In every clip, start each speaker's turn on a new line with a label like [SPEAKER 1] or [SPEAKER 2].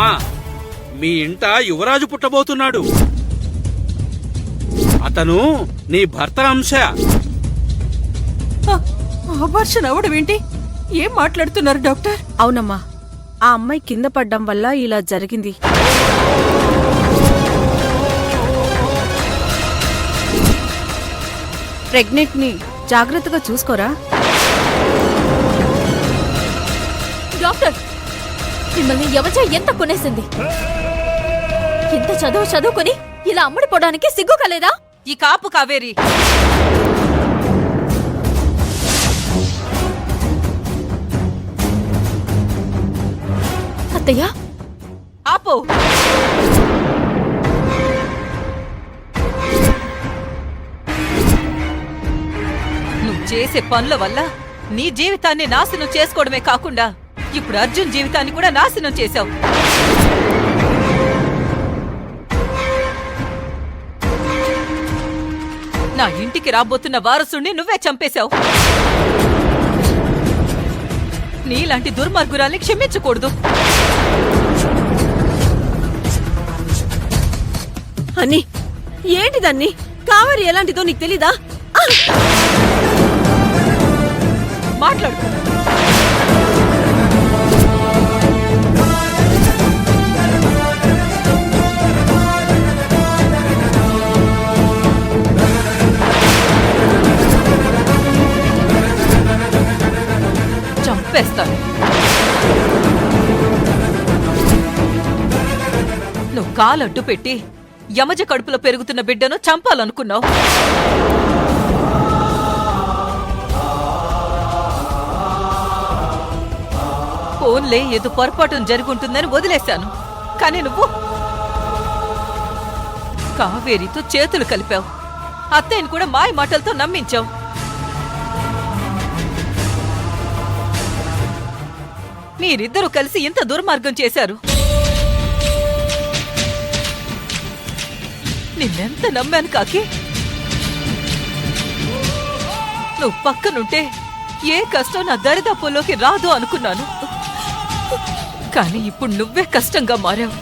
[SPEAKER 1] అమ్మా, మీ ఇంట యువరాజు పుట్టబోతున్నాడు. అతను నీ భర్త అంశ.
[SPEAKER 2] ఆపరేషన్ అవడమేంటి? ఏం మాట్లాడుతున్నారు డాక్టర్?
[SPEAKER 3] అవునమ్మా, ఆ అమ్మాయి కింద పడ్డం వల్ల ఇలా జరిగింది. ప్రెగ్నెంట్ ని జాగ్రత్తగా చూసుకోరా.
[SPEAKER 4] డాక్టర్, మిమ్మల్ని యమజ ఎంత కొనేసింది? ఇంత చదువుకొని ఇలా అమ్ముడిపోవడానికి సిగ్గు కలేదా?
[SPEAKER 2] ఈ కాపు కావేరి.
[SPEAKER 4] అత్తయ్య
[SPEAKER 2] ఆపో. నువ్వు చేసే పనుల వల్ల నీ జీవితాన్ని నాశనం చేసుకోవడమే కాకుండా ఇప్పుడు అర్జున్ జీవితాన్ని కూడా నాశనం చేశావు. నా ఇంటికి రాబోతున్న వారసుణ్ణి నువ్వే చంపేశావు. నీలాంటి దుర్మార్గురాల్ని క్షమించకూడదు.
[SPEAKER 3] అన్నీ ఏంటిదన్నీ? కావేరి ఎలాంటిదో నీకు తెలీదా?
[SPEAKER 2] మాట్లాడు. చంపేస్తాను. నువ్వు కాలడ్డు పెట్టి యమజ కడుపులో పెరుగుతున్న బిడ్డను చంపాలనుకున్నావు. ఫోన్లే ఏదో పొరపాటును జరుగుంటుందని వదిలేశాను. కానీ నువ్వు కావేరితో చేతులు కలిపావు. అత్తయ్యను కూడా మాయ మాటలతో నమ్మించావు. మీరిద్దరూ కలిసి ఇంత దుర్మార్గం చేశారు. నిన్నెంత నమ్మాను కాకి. నువ్వు పక్కనుంటే ఏ కష్టం నా దరిదాపుల్లోకి రాదు అనుకున్నాను. కానీ ఇప్పుడు నువ్వే కష్టంగా మారావు.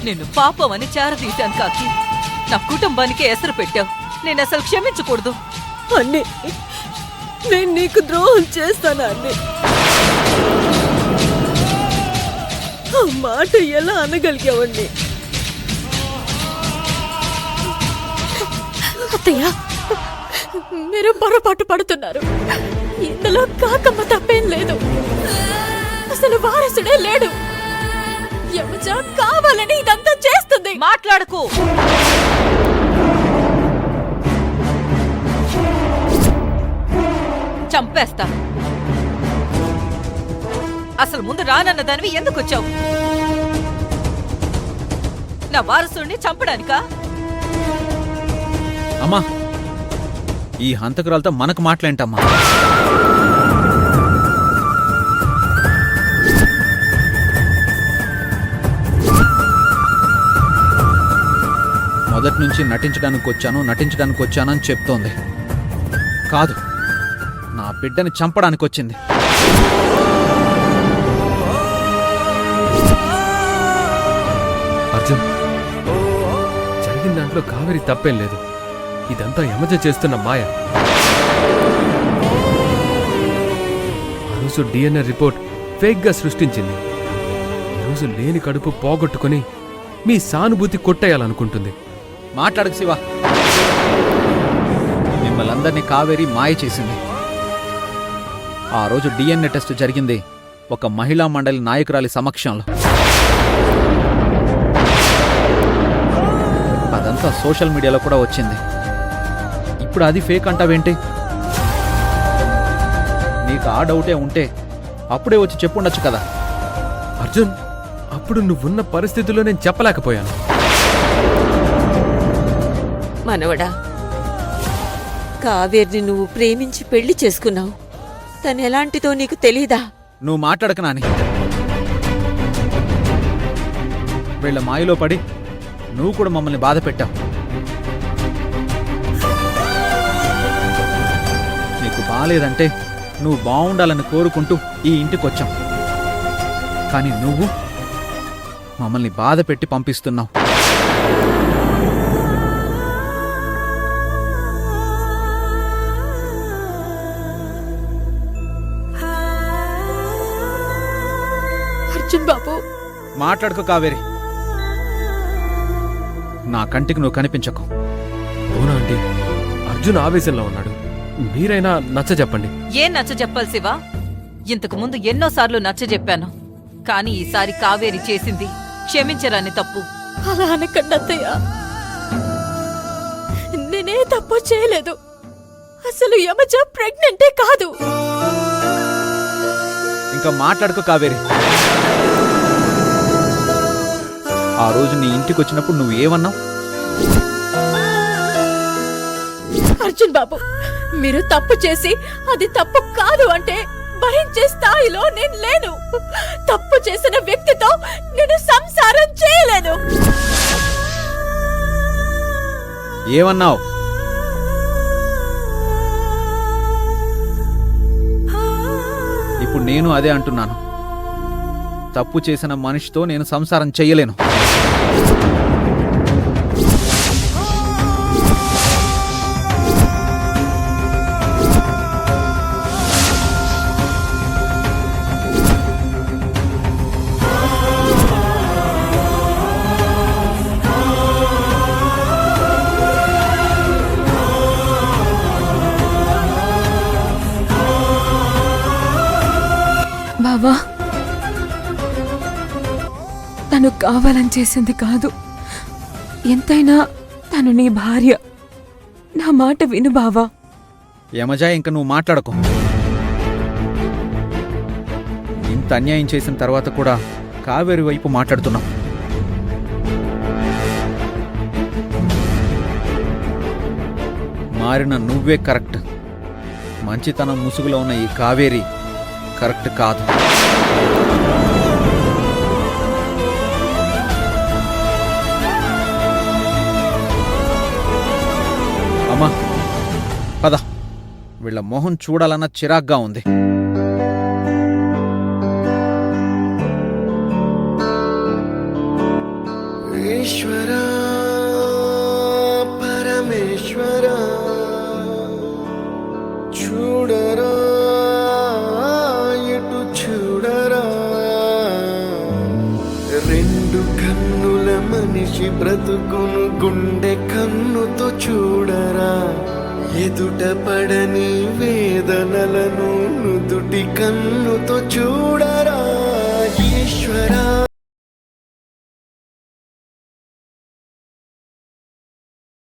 [SPEAKER 2] నిన్ను పాపం అని చేరదీశాను కాకి. నా కుటుంబానికి ఎసరు పెట్టావు. నేను అసలు క్షమించకూడదు.
[SPEAKER 3] అన్నీ నేను నీకు ద్రోహం చేస్తాను అన్నీ. ఆ మాట ఎలా అనగలిగావండి?
[SPEAKER 4] అత్తయ్య, మీరు పొరపాటు పడుతున్నారు. ఇందులో కాకమ్మ తప్పేం లేదు. అసలు వారసుడే లేడు. యమజ కావాలని ఇదంతా చేస్తుంది.
[SPEAKER 2] మాట్లాడకు. చంపేస్తా. అసలు ముందు రానన్న దానివి ఎందుకు వచ్చావు? నా వారసుడిని చంపడానికా?
[SPEAKER 5] అమ్మా, ఈ హంతకురాలతో మనకు మాట్లాంటమ్మా. మొదటి నుంచి నటించడానికి వచ్చానని చెప్తోంది. కాదు, నా బిడ్డని చంపడానికి వచ్చింది.
[SPEAKER 6] అర్జున్, జరిగిన దాంట్లో కావేరి తప్పేం లేదు. ఇదంతా యమజ చేస్తున్న మాయ. ఆ రోజు DNA రిపోర్ట్ ఫేక్ గా సృష్టించింది. ఈరోజు లేని కడుపు పోగొట్టుకుని మీ సానుభూతి కొట్టేయాలనుకుంటుంది.
[SPEAKER 5] మాట్లాడకు శివ. మిమ్మల్ని అందరినీ కావేరి మాయ చేసింది. ఆ రోజు DNA టెస్ట్ జరిగింది ఒక మహిళా మండలి నాయకురాలి సమక్షంలో. అదంతా సోషల్ మీడియాలో కూడా వచ్చింది. ఇప్పుడు అది ఫేక్ అంటావేంటి? నీకు ఆ డౌటే ఉంటే అప్పుడే వచ్చి చెప్పుండొచ్చు కదా.
[SPEAKER 6] అర్జున్, అప్పుడు నువ్వున్న పరిస్థితుల్లో నేను చెప్పలేకపోయాను.
[SPEAKER 7] మనవడా, కావేరిని నువ్వు ప్రేమించి పెళ్లి చేసుకున్నావు. తను ఎలాంటిదో నీకు తెలీదా?
[SPEAKER 5] నువ్వు మాట్లాడక నాని. వీళ్ళ మాయలో పడి నువ్వు కూడా మమ్మల్ని బాధ పెట్టావు. నీకు బాలేదంటే నువ్వు బాగుండాలని కోరుకుంటూ ఈ ఇంటికొచ్చాం. కానీ నువ్వు మమ్మల్ని బాధ పెట్టి పంపిస్తున్నావు.
[SPEAKER 4] అర్జున్ బాబు,
[SPEAKER 5] మాట్లాడుకో కావేరి. నా కంటికి నువ్వు కనిపించకు.
[SPEAKER 6] అవునా ఆంటీ, అర్జున్ ఆవేశంలో ఉన్నాడు. మీరైనా నచ్చ చెప్పండి.
[SPEAKER 2] ఏం నచ్చ చెప్పాలి శివ? ఇంతకు ముందు ఎన్నోసార్లు నచ్చ చెప్పాను, కానీ ఈసారి కావేరి చేసింది క్షమించరాని తప్పు.
[SPEAKER 4] అలా అనకండి అత్తయ్య. నేనే తప్పు చేయలేదు. అసలు యమజ ప్రెగ్నెంటే కాదు.
[SPEAKER 5] ఇంకా మాట్లాడుకో కావేరి. ఆ రోజు నీ ఇంటికి వచ్చినప్పుడు నువ్వు ఏమన్నావు?
[SPEAKER 4] అర్జున్ బాబు, మీరు తప్పు చేసి అది తప్పు కాదు అంటే భరించే స్థాయిలో నేను లేను. తప్పు చేసిన వ్యక్తితో నేను సంసారం చేయలేను.
[SPEAKER 5] ఏమన్నావు? ఇప్పుడు నేను అదే అంటున్నాను. తప్పు చేసిన మనిషితో నేను సంసారం చెయ్యలేను.
[SPEAKER 3] బావా, తను కావాలని చేసింది కాదు. ఎంతైనా తను నీ భార్య. నా మాట విను బావా.
[SPEAKER 5] యమజ, ఇంక నువ్వు మాట్లాడకు. ఇంత అన్యాయం చేసిన తర్వాత కూడా కావేరి వైపు మాట్లాడుతున్నావు. మారిన నువ్వే కరెక్ట్. మంచితనం ముసుగులో ఉన్న ఈ కావేరి కరెక్ట్ కాదు. అమ్మా పద, వీళ్ళ మొహం చూడాలన్న చిరాగ్గా ఉంది.
[SPEAKER 8] ఈశ్వర పరమేశ్వర చూడరా, ఎటు చూడరా, రెండు కన్నుల మనిషి బ్రతుకును గుండె కన్నుతో చూడరా, ఎదుట పడని వేదనలను నుదుటి కన్నుతో చూడరా ఈశ్వరా.